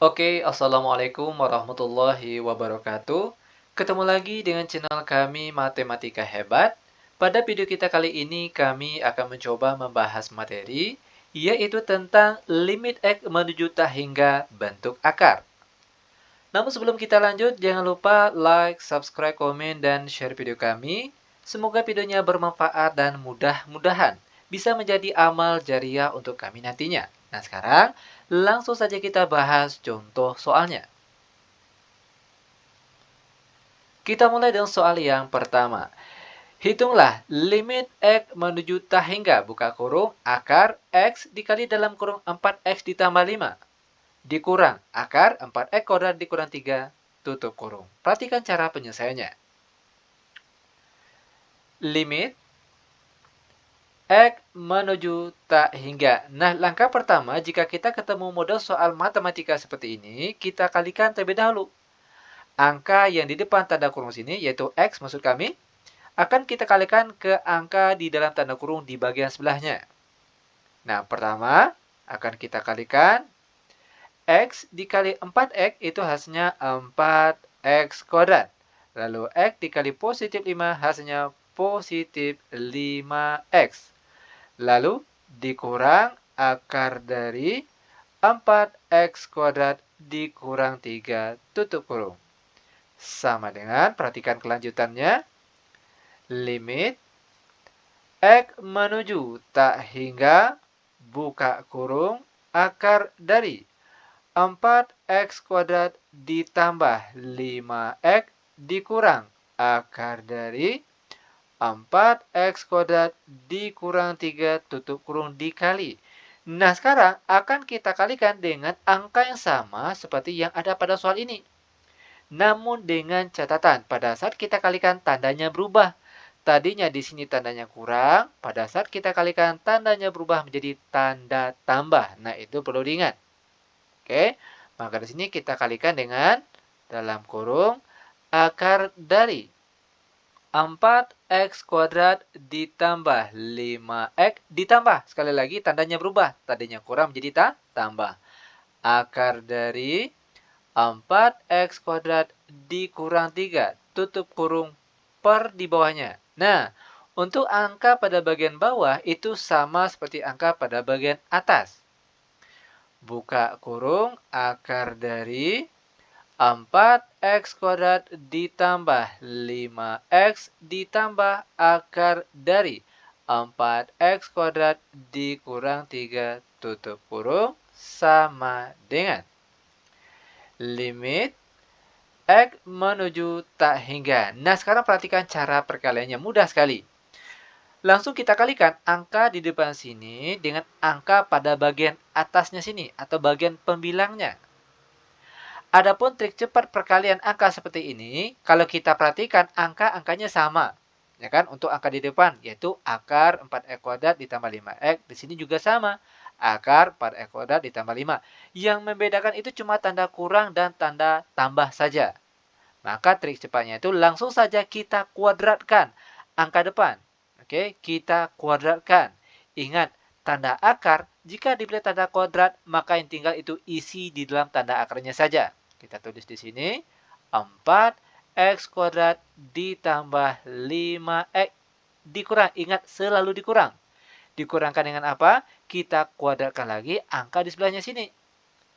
Oke, Assalamualaikum warahmatullahi wabarakatuh. Ketemu lagi dengan channel kami Matematika Hebat. Pada video kita kali ini, kami akan mencoba membahas materi, yaitu tentang limit X menuju tak hingga bentuk akar. Namun sebelum kita lanjut, jangan lupa like, subscribe, komen, dan share video kami. Semoga videonya bermanfaat dan mudah-mudahan bisa menjadi amal jariah untuk kami nantinya. Nah sekarang, langsung saja kita bahas contoh soalnya. Kita mulai dengan soal yang pertama. Hitunglah limit X menuju tak hingga buka kurung akar X dikali dalam kurung 4X ditambah 5. Dikurang akar 4X kuadrat dikurang 3 tutup kurung. Perhatikan cara penyelesaiannya. Limit X menuju tak hingga. Nah, langkah pertama jika kita ketemu model soal matematika seperti ini, kita kalikan terlebih dahulu. Angka yang di depan tanda kurung sini, yaitu X maksud kami, akan kita kalikan ke angka di dalam tanda kurung di bagian sebelahnya. Nah, pertama akan kita kalikan X dikali 4X itu hasilnya 4X kuadrat. Lalu X dikali positif 5 hasilnya positif 5X. Lalu dikurang akar dari 4X kuadrat dikurang 3 tutup kurung. Sama dengan, perhatikan kelanjutannya. Limit X menuju tak hingga buka kurung akar dari 4X kuadrat ditambah 5X dikurang akar dari 4X kuadrat dikurang 3 tutup kurung dikali. Nah, sekarang akan kita kalikan dengan angka yang sama seperti yang ada pada soal ini. Namun dengan catatan, pada saat kita kalikan tandanya berubah. Tadinya di sini tandanya kurang, pada saat kita kalikan tandanya berubah menjadi tanda tambah. Nah, itu perlu diingat. Oke, maka di sini kita kalikan dengan dalam kurung akar dari 4X kuadrat ditambah 5X ditambah. Sekali lagi tandanya berubah. Tadinya kurang menjadi tambah. Akar dari 4X kuadrat dikurang 3. Tutup kurung per di bawahnya. Nah, untuk angka pada bagian bawah itu sama seperti angka pada bagian atas. Buka kurung akar dari 4X kuadrat ditambah 5X ditambah akar dari 4X kuadrat dikurang 3 tutup kurung sama dengan limit X menuju tak hingga. Nah, sekarang perhatikan cara perkaliannya. Mudah sekali. Langsung kita kalikan angka di depan sini dengan angka pada bagian atasnya sini atau bagian pembilangnya. Adapun trik cepat perkalian angka seperti ini, kalau kita perhatikan angka-angkanya sama. Ya kan? Untuk angka di depan, yaitu akar 4X kuadrat ditambah 5X. Di sini juga sama. Akar 4X kuadrat ditambah 5. Yang membedakan itu cuma tanda kurang dan tanda tambah saja. Maka trik cepatnya itu langsung saja kita kuadratkan angka depan. Oke, kita kuadratkan. Ingat, tanda akar, jika diberi tanda kuadrat, maka yang tinggal itu isi di dalam tanda akarnya saja. Kita tulis di sini, 4X kuadrat ditambah 5X dikurang. Ingat, selalu dikurang. Dikurangkan dengan apa? Kita kuadratkan lagi angka di sebelahnya sini.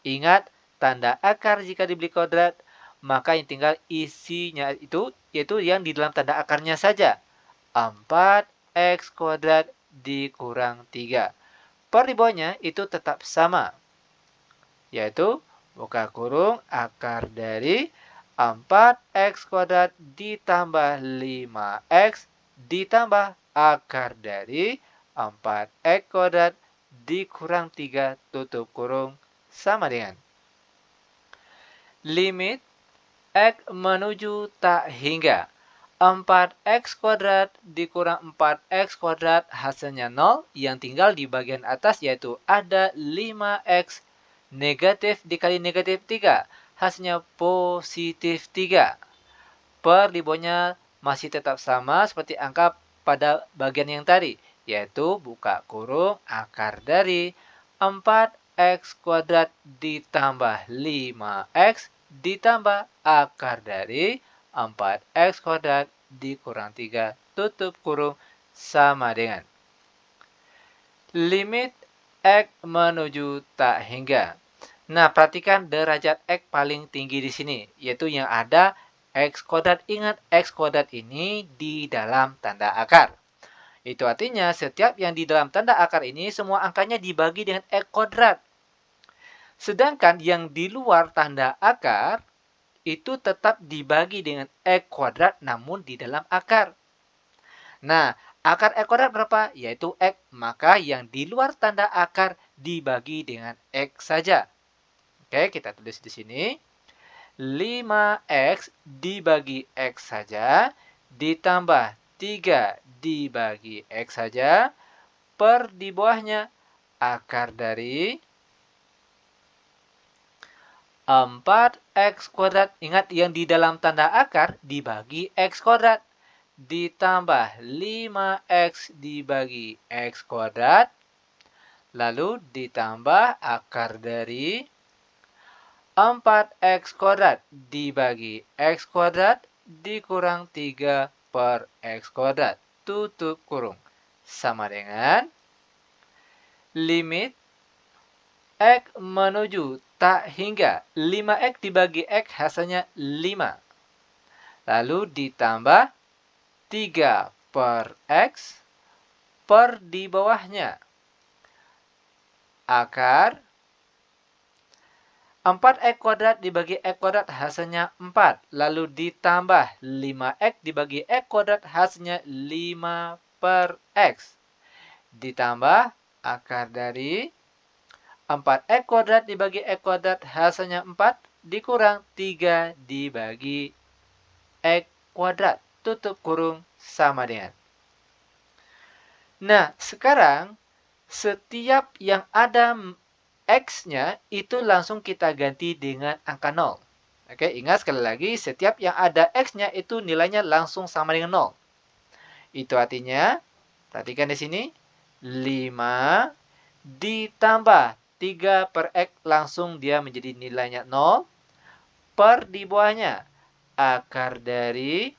Ingat, tanda akar jika diberi kuadrat, maka yang tinggal isinya itu, yaitu yang di dalam tanda akarnya saja. 4X kuadrat dikurang 3. Per di bawahnya itu tetap sama. Yaitu, buka kurung akar dari 4X kuadrat ditambah 5X ditambah akar dari 4X kuadrat dikurang 3 tutup kurung sama dengan limit X menuju tak hingga 4X kuadrat dikurang 4X kuadrat hasilnya 0. Yang tinggal di bagian atas yaitu ada 5X negatif dikali negatif 3. Hasilnya positif 3. Per di bawahnya masih tetap sama seperti angka pada bagian yang tadi. Yaitu buka kurung akar dari 4 X kuadrat ditambah 5X ditambah akar dari 4X kuadrat dikurang 3 tutup kurung sama dengan limit X menuju tak hingga. Nah, perhatikan derajat X paling tinggi di sini, yaitu yang ada X kuadrat. Ingat, X kuadrat ini di dalam tanda akar. Itu artinya setiap yang di dalam tanda akar ini semua angkanya dibagi dengan X kuadrat. Sedangkan yang di luar tanda akar itu tetap dibagi dengan X kuadrat namun di dalam akar. Nah, akar X kuadrat berapa? Yaitu X. Maka yang di luar tanda akar dibagi dengan X saja. Oke, kita tulis di sini. 5X dibagi X saja, ditambah 3 dibagi X saja, per di bawahnya akar dari 4X kuadrat. Ingat, yang di dalam tanda akar dibagi X kuadrat. Ditambah 5X dibagi X kuadrat. Lalu ditambah akar dari 4X kuadrat dibagi X kuadrat dikurang 3 per X kuadrat. Tutup kurung. Sama dengan limit X menuju tak hingga. 5X dibagi X hasilnya 5. Lalu ditambah 3 per X per di bawahnya akar 4X kuadrat dibagi X kuadrat hasilnya 4. Lalu ditambah 5X dibagi X kuadrat hasilnya 5 per X. Ditambah akar dari 4X kuadrat dibagi X kuadrat hasilnya 4. Dikurang 3 dibagi X kuadrat. Tutup kurung sama dengan. Nah, sekarang setiap yang ada X-nya itu langsung kita ganti dengan angka 0. Oke, ingat sekali lagi, setiap yang ada X-nya itu nilainya langsung sama dengan 0. Itu artinya, perhatikan di sini, 5 ditambah 3 per X langsung dia menjadi nilainya 0. Per di bawahnya, akar dari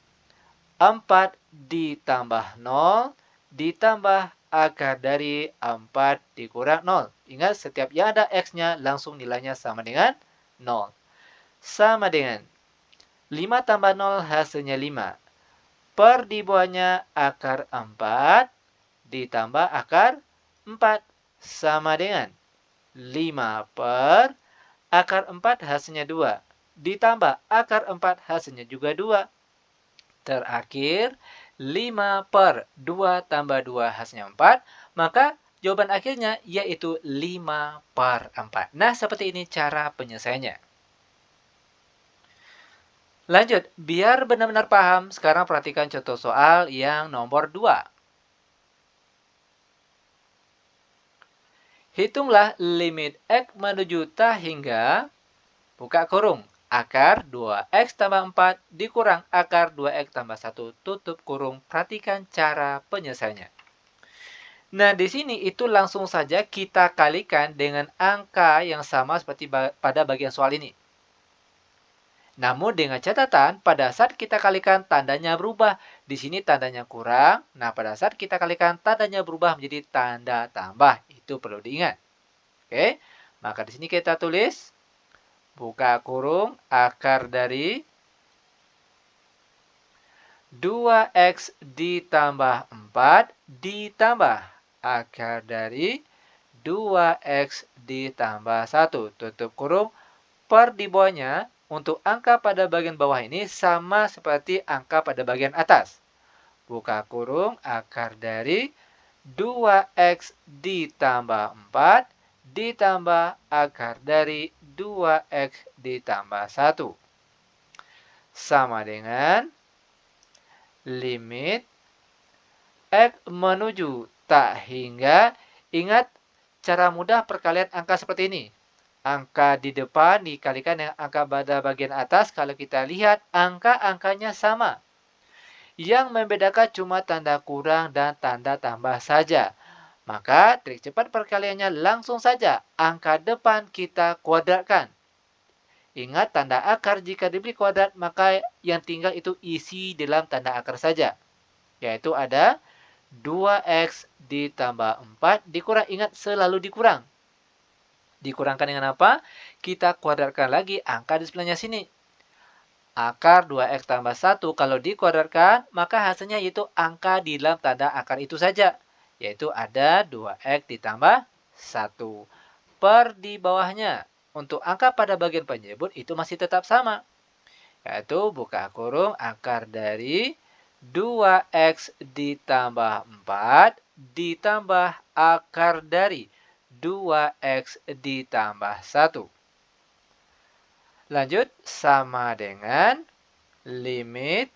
4 ditambah 0 ditambah akar dari 4 dikurang 0. Ingat, setiap yang ada X-nya langsung nilainya sama dengan 0. Sama dengan 5 tambah 0 hasilnya 5. Per di bawahnya akar 4 ditambah akar 4. Sama dengan 5 per akar 4 hasilnya 2. Ditambah akar 4 hasilnya juga 2. Terakhir, 5 per 2 tambah 2 hasilnya 4. Maka jawaban akhirnya yaitu 5 per 4. Nah, seperti ini cara penyelesaiannya. Lanjut, biar benar-benar paham, sekarang perhatikan contoh soal yang nomor 2. Hitunglah limit X menuju tak hingga, buka kurung, akar 2X tambah 4 dikurang akar 2X tambah 1 tutup kurung. Perhatikan cara penyelesaiannya. Nah, di sini itu langsung saja kita kalikan dengan angka yang sama seperti pada bagian soal ini. Namun dengan catatan, pada saat kita kalikan tandanya berubah. Di sini tandanya kurang. Nah, pada saat kita kalikan tandanya berubah menjadi tanda tambah. Itu perlu diingat. Oke, maka di sini kita tulis buka kurung akar dari 2X ditambah 4 ditambah akar dari 2X ditambah 1. Tutup kurung. Per di bawahnya, untuk angka pada bagian bawah ini sama seperti angka pada bagian atas. Buka kurung akar dari 2X ditambah 4 ditambah akar dari 2X ditambah 1. Sama dengan limit X menuju tak hingga. Ingat, cara mudah perkalian angka seperti ini. Angka di depan dikalikan dengan angka pada bagian atas. Kalau kita lihat, angka-angkanya sama. Yang membedakan cuma tanda kurang dan tanda tambah saja. Maka trik cepat perkaliannya langsung saja angka depan kita kuadratkan. Ingat tanda akar jika diberi kuadrat maka yang tinggal itu isi dalam tanda akar saja. Yaitu ada 2x ditambah 4 dikurang, ingat selalu dikurang. Dikurangkan dengan apa? Kita kuadratkan lagi angka di sebelahnya sini. Akar 2x tambah 1 kalau dikuadratkan, maka hasilnya yaitu angka di dalam tanda akar itu saja. Yaitu ada 2x ditambah 1. Per di bawahnya, untuk angka pada bagian penyebut itu masih tetap sama. Yaitu buka kurung akar dari 2x ditambah 4 ditambah akar dari 2x ditambah 1. Lanjut, sama dengan limit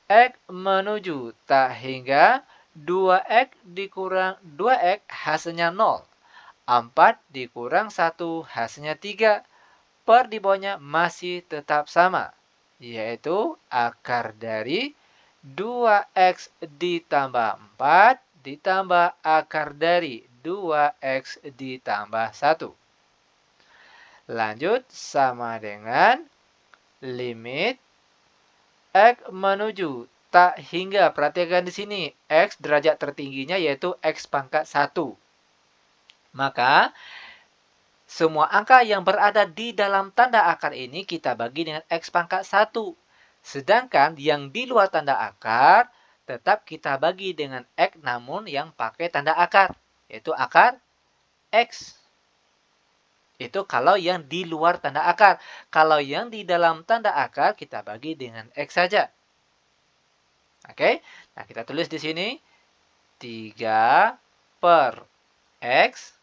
x menuju tak hingga 2x dikurang 2x hasilnya 0. 4 dikurang 1 hasilnya 3. Per di bawahnya masih tetap sama, yaitu akar dari 2x ditambah 4 ditambah akar dari 2x ditambah 1. Lanjut, sama dengan limit x menuju tak hingga, perhatikan di sini, x derajat tertingginya yaitu x pangkat 1. Maka, semua angka yang berada di dalam tanda akar ini kita bagi dengan x pangkat 1. Sedangkan yang di luar tanda akar, tetap kita bagi dengan x namun yang pakai tanda akar, yaitu akar x. Itu kalau yang di luar tanda akar. Kalau yang di dalam tanda akar, kita bagi dengan X saja. Oke, nah kita tulis di sini 3 per X.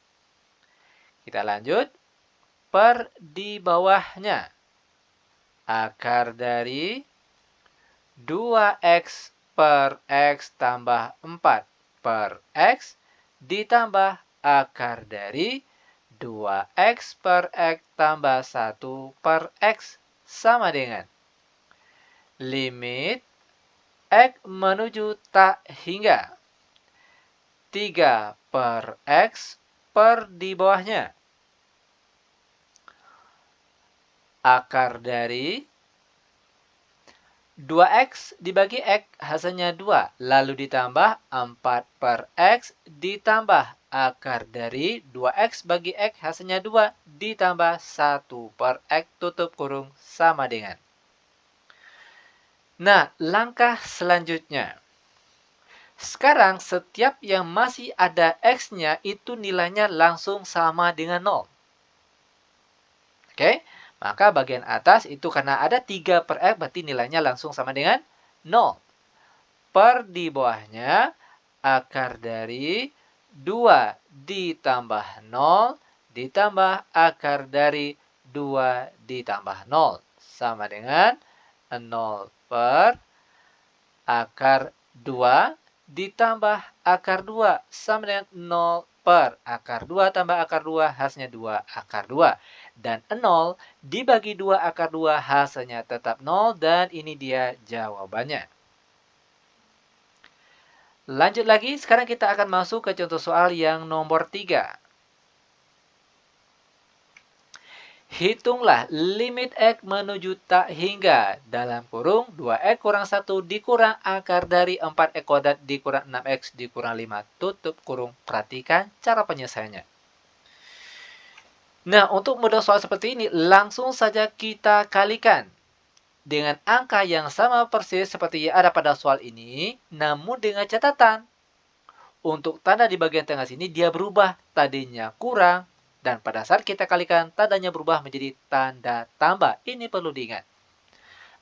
Kita lanjut, per di bawahnya. Akar dari 2X per X tambah 4 per X ditambah akar dari 2x per x tambah 1 per x sama dengan limit x menuju tak hingga 3 per x per di bawahnya akar dari 2x dibagi x hasilnya 2, lalu ditambah 4 per x ditambah akar dari 2x bagi x hasilnya 2 ditambah 1 per x tutup kurung sama dengan. Nah, langkah selanjutnya. Sekarang setiap yang masih ada x-nya itu nilainya langsung sama dengan 0. Oke? Maka bagian atas itu karena ada 3 per x berarti nilainya langsung sama dengan 0. Per di bawahnya akar dari 2 ditambah 0 ditambah akar dari 2 ditambah 0. Sama dengan 0 per akar 2 ditambah akar 2. Sama dengan 0 per akar 2 tambah akar 2 hasilnya 2 akar 2. Dan 0 dibagi 2 akar 2 hasilnya tetap 0 dan ini dia jawabannya. Lanjut lagi, sekarang kita akan masuk ke contoh soal yang nomor 3. Hitunglah limit x menuju tak hingga dalam kurung 2x kurang 1 dikurang akar dari 4x kuadrat dikurang 6x dikurang 5 tutup kurung. Perhatikan cara penyelesaiannya. Nah, untuk model soal seperti ini, langsung saja kita kalikan dengan angka yang sama persis seperti yang ada pada soal ini, namun dengan catatan. Untuk tanda di bagian tengah sini, dia berubah. Tadinya kurang, dan pada saat kita kalikan, tandanya berubah menjadi tanda tambah. Ini perlu diingat.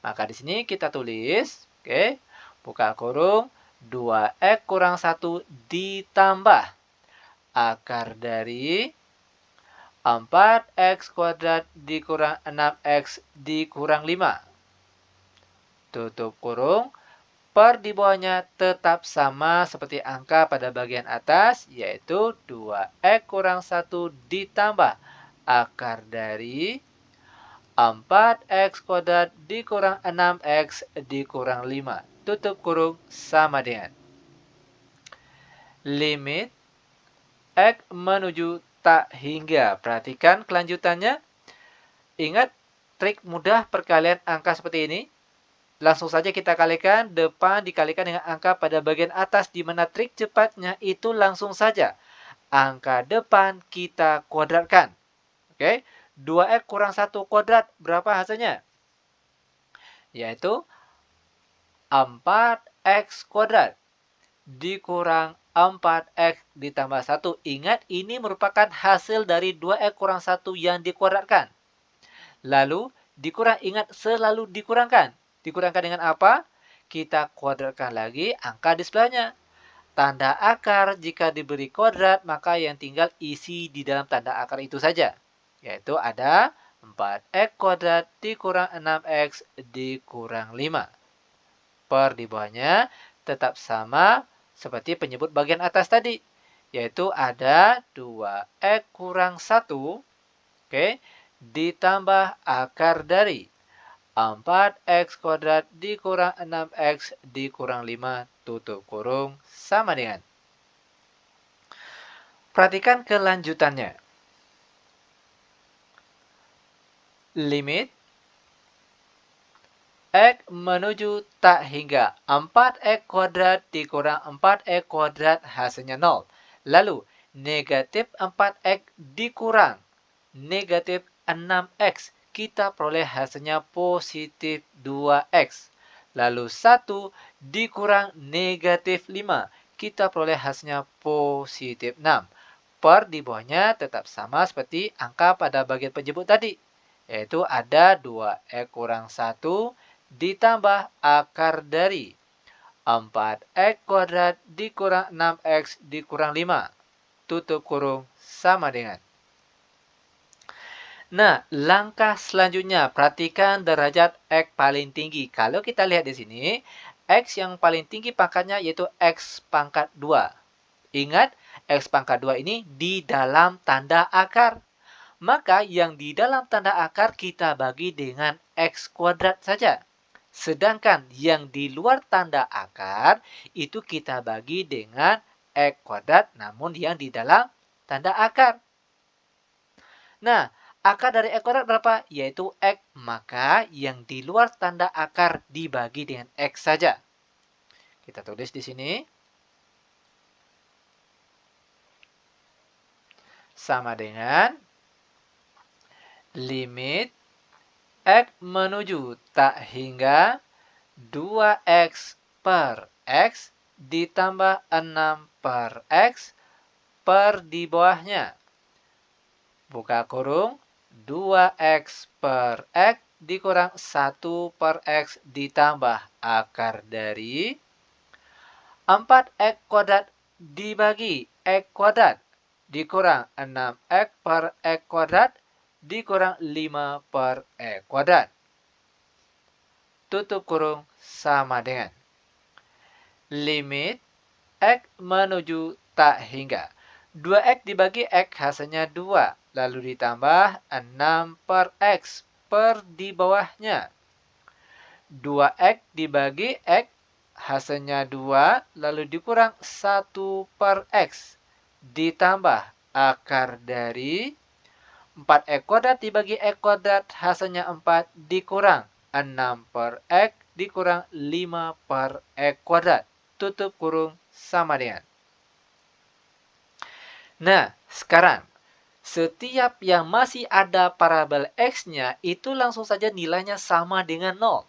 Maka di sini kita tulis, oke, buka kurung, 2x kurang 1 ditambah akar dari 4x kuadrat dikurang 6x dikurang 5. Tutup kurung. Per di bawahnya tetap sama seperti angka pada bagian atas, yaitu 2x kurang 1 ditambah akar dari 4x kuadrat dikurang 6x dikurang 5. Tutup kurung sama dengan limit X menuju tak hingga. Perhatikan kelanjutannya. Ingat trik mudah perkalian angka seperti ini. Langsung saja kita kalikan, depan dikalikan dengan angka pada bagian atas, di mana trik cepatnya itu langsung saja. Angka depan kita kuadratkan. Oke, 2X kurang 1 kuadrat, berapa hasilnya? Yaitu 4X kuadrat dikurang 4X ditambah 1. Ingat, ini merupakan hasil dari 2X kurang 1 yang dikuadratkan. Lalu, dikurang, ingat selalu dikurangkan. Dikurangkan dengan apa? Kita kuadratkan lagi angka di sebelahnya. Tanda akar jika diberi kuadrat, maka yang tinggal isi di dalam tanda akar itu saja. Yaitu ada 4X kuadrat dikurang 6X dikurang 5. Per di bawahnya tetap sama seperti penyebut bagian atas tadi. Yaitu ada 2X kurang 1. Oke, ditambah akar dari 4X kuadrat dikurang 6X dikurang 5 tutup kurung sama dengan. Perhatikan kelanjutannya. Limit X menuju tak hingga 4X kuadrat dikurang 4X kuadrat hasilnya 0. Lalu, negatif 4X dikurang negatif 6X. Kita peroleh hasilnya positif 2X. Lalu 1 dikurang negatif 5. Kita peroleh hasilnya positif 6. Per di bawahnya tetap sama seperti angka pada bagian penyebut tadi. Yaitu ada 2X kurang 1 ditambah akar dari 4X kuadrat dikurang 6X dikurang 5. Tutup kurung sama dengan. Nah, langkah selanjutnya, perhatikan derajat X paling tinggi. Kalau kita lihat di sini, X yang paling tinggi pangkatnya yaitu X pangkat 2. Ingat, X pangkat 2 ini di dalam tanda akar. Maka yang di dalam tanda akar kita bagi dengan X kuadrat saja. Sedangkan yang di luar tanda akar itu kita bagi dengan X kuadrat namun yang di dalam tanda akar. Nah, akar dari X kuadrat berapa? Yaitu X. Maka yang di luar tanda akar dibagi dengan X saja. Kita tulis di sini. Sama dengan limit X menuju tak hingga 2X per X ditambah 6 per X per di bawahnya. Buka kurung, 2X per X dikurang 1 per X ditambah akar dari 4X kuadrat dibagi X kuadrat dikurang 6X per X kuadrat dikurang 5 per X kuadrat. Tutup kurung sama dengan limit X menuju tak hingga 2X dibagi X hasilnya 2, lalu ditambah 6 per X per di bawahnya. 2X dibagi X hasilnya 2, lalu dikurang 1 per X ditambah akar dari 4X kuadrat dibagi X kuadrat hasilnya 4 dikurang 6 per X dikurang 5 per X kuadrat. Tutup kurung sama dengan. Nah, sekarang setiap yang masih ada parabel X-nya itu langsung saja nilainya sama dengan 0.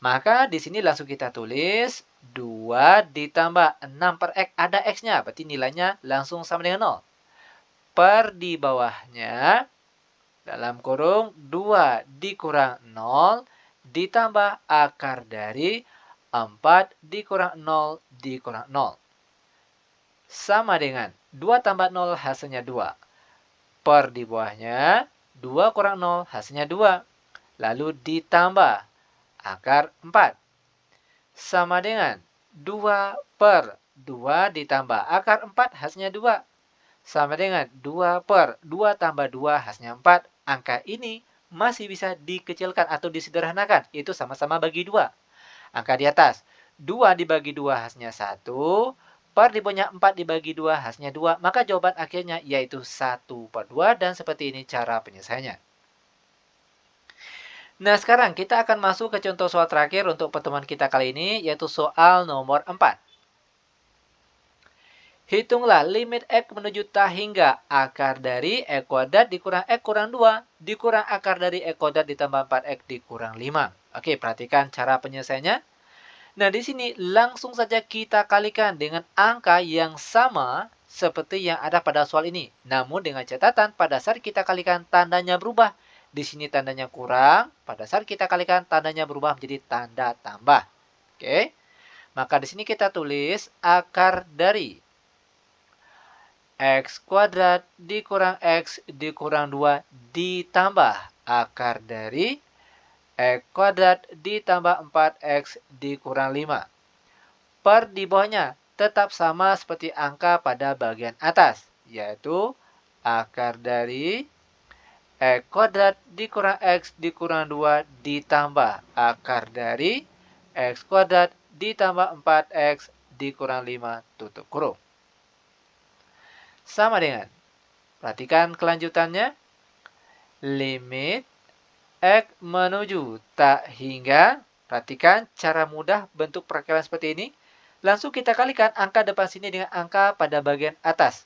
Maka di sini langsung kita tulis 2 ditambah 6 per X. Ada X-nya, berarti nilainya langsung sama dengan 0. Per di bawahnya, dalam kurung 2 dikurang 0 ditambah akar dari 4 dikurang 0 dikurang 0. Sama dengan 2 tambah 0 hasilnya 2. Per di bawahnya 2 kurang 0 hasilnya 2. Lalu ditambah akar 4. Sama dengan 2 per 2 ditambah akar 4 hasilnya 2. Sama dengan 2 per 2 tambah 2 hasilnya 4. Angka ini masih bisa dikecilkan atau disederhanakan. Itu sama-sama bagi 2. Angka di atas. 2 dibagi 2 hasilnya 1. Per dibuatnya 4 dibagi 2 hasilnya 2, maka jawaban akhirnya yaitu 1/2 dan seperti ini cara penyelesaiannya. Nah, sekarang kita akan masuk ke contoh soal terakhir untuk pertemuan kita kali ini, yaitu soal nomor 4. Hitunglah limit X menuju tak hingga akar dari X kuadrat dikurang X kurang 2 dikurang akar dari X kuadrat ditambah 4X dikurang 5. Oke, perhatikan cara penyelesaiannya. Nah, di sini langsung saja kita kalikan dengan angka yang sama seperti yang ada pada soal ini. Namun dengan catatan pada saat kita kalikan tandanya berubah. Di sini tandanya kurang, pada saat kita kalikan tandanya berubah menjadi tanda tambah. Oke. Maka di sini kita tulis akar dari X kuadrat dikurang X dikurang 2 ditambah akar dari X kuadrat ditambah 4X dikurang 5. Per di bawahnya tetap sama seperti angka pada bagian atas, yaitu akar dari X kuadrat dikurang X dikurang 2 ditambah akar dari X kuadrat ditambah 4X dikurang 5 tutup kurung. Sama dengan, perhatikan kelanjutannya, limit X menuju tak hingga, perhatikan cara mudah bentuk perkalian seperti ini. Langsung kita kalikan angka depan sini dengan angka pada bagian atas.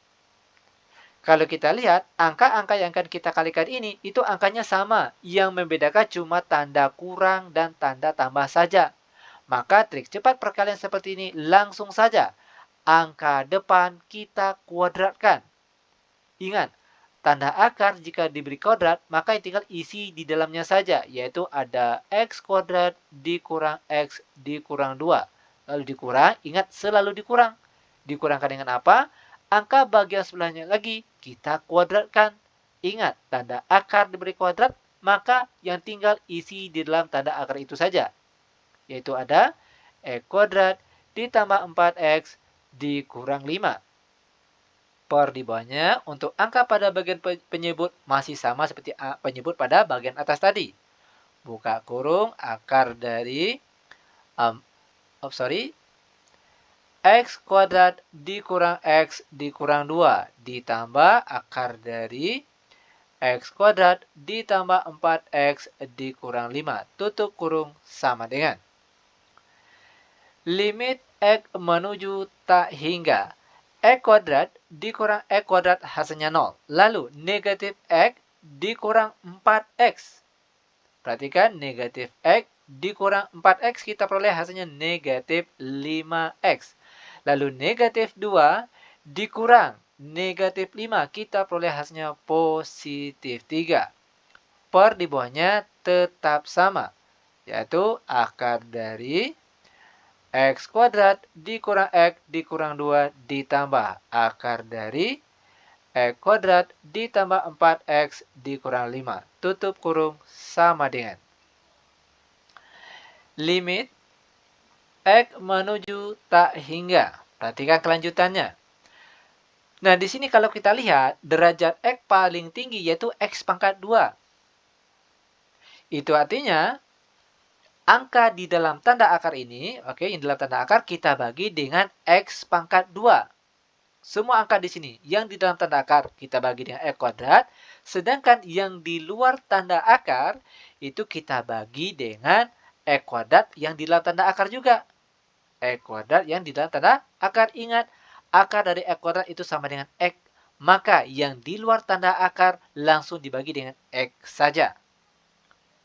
Kalau kita lihat, angka-angka yang akan kita kalikan ini, itu angkanya sama. Yang membedakan cuma tanda kurang dan tanda tambah saja. Maka trik cepat perkalian seperti ini langsung saja. Angka depan kita kuadratkan. Ingat, tanda akar jika diberi kuadrat, maka tinggal isi di dalamnya saja, yaitu ada X kuadrat dikurang X dikurang 2. Lalu dikurang, ingat selalu dikurang. Dikurangkan dengan apa? Angka bagian sebelahnya lagi kita kuadratkan. Ingat, tanda akar diberi kuadrat, maka yang tinggal isi di dalam tanda akar itu saja. Yaitu ada X kuadrat ditambah 4X dikurang 5. Per di bawahnya untuk angka pada bagian penyebut masih sama seperti penyebut pada bagian atas tadi. Buka kurung akar dari X kuadrat dikurang X dikurang 2 ditambah akar dari X kuadrat ditambah 4X dikurang 5. Tutup kurung sama dengan limit X menuju tak hingga X kuadrat dikurang X kuadrat hasilnya 0. Lalu negatif X dikurang 4X. Perhatikan negatif X dikurang 4X kita peroleh hasilnya negatif 5X. Lalu negatif 2 dikurang negatif 5 kita peroleh hasilnya positif 3. Per di bawahnya tetap sama. Yaitu akar dari X kuadrat dikurang X dikurang 2 ditambah akar dari X kuadrat ditambah 4X dikurang 5. Tutup kurung sama dengan limit X menuju tak hingga. Perhatikan kelanjutannya. Nah, di sini kalau kita lihat, derajat X paling tinggi yaitu X pangkat 2. Itu artinya angka di dalam tanda akar ini, oke, yang dalam tanda akar kita bagi dengan X pangkat 2. Semua angka di sini yang di dalam tanda akar kita bagi dengan X kuadrat, sedangkan yang di luar tanda akar itu kita bagi dengan X kuadrat yang di dalam tanda akar juga. X kuadrat yang di dalam tanda akar, ingat, akar dari X kuadrat itu sama dengan X, maka yang di luar tanda akar langsung dibagi dengan X saja.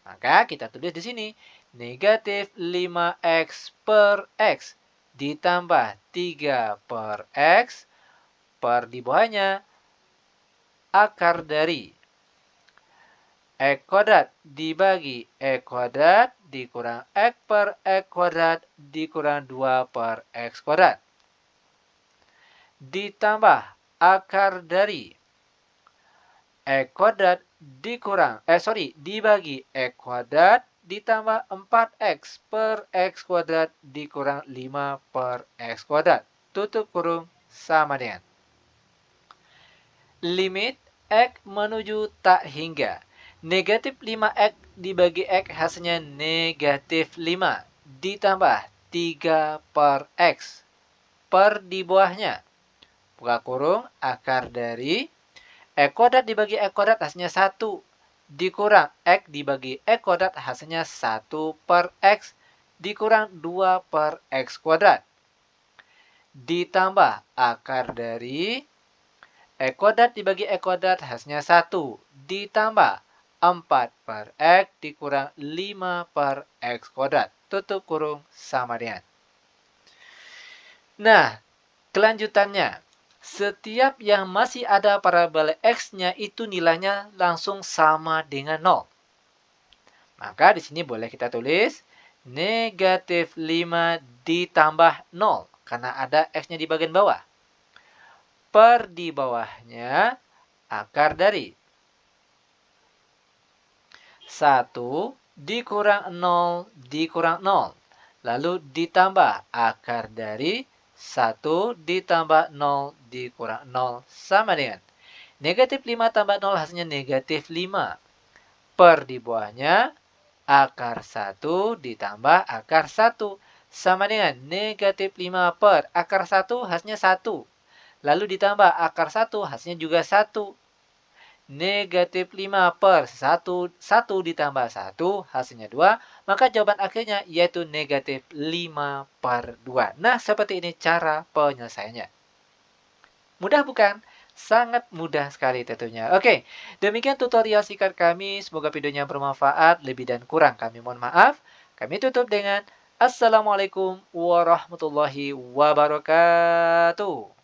Maka kita tulis di sini, negatif 5X per X ditambah 3 per X per di bawahnya akar dari X kuadrat dibagi X kuadrat dikurang X per X kuadrat dikurang 2 per X kuadrat. Ditambah akar dari X kuadrat dibagi X kuadrat ditambah 4X per X kuadrat dikurang 5 per X kuadrat. Tutup kurung sama dengan limit X menuju tak hingga. Negatif 5X dibagi X hasilnya negatif 5 ditambah 3 per X. per di bawahnya. Buka kurung, akar dari X kuadrat dibagi X kuadrat hasilnya 1. Dikurang X dibagi X kuadrat hasilnya 1 per X. Dikurang 2 per X kuadrat. Ditambah akar dari X kuadrat dibagi X kuadrat hasilnya 1. Ditambah 4 per X dikurang 5 per X kuadrat. Tutup kurung sama dengan. Nah, kelanjutannya. Setiap yang masih ada parabola X-nya itu nilainya langsung sama dengan 0. Maka di sini boleh kita tulis negatif 5 ditambah 0. Karena ada X-nya di bagian bawah. Per di bawahnya akar dari 1 dikurang 0 dikurang 0. Lalu ditambah akar dari 1 ditambah 0 dikurang 0 sama dengan negatif 5 tambah 0 hasilnya negatif 5. Per di bawahnya akar 1 ditambah akar 1 sama dengan negatif 5 per akar 1 hasilnya 1. Lalu ditambah akar 1 hasilnya juga 1. Negatif 5 per 1 ditambah 1 hasilnya 2. Maka jawaban akhirnya yaitu negatif 5 per 2. Nah, seperti ini cara penyelesaiannya. Mudah bukan? Sangat mudah sekali tentunya. Oke, demikian tutorial singkat kami. Semoga videonya bermanfaat. Lebih dan kurang kami mohon maaf. Kami tutup dengan Assalamualaikum warahmatullahi wabarakatuh.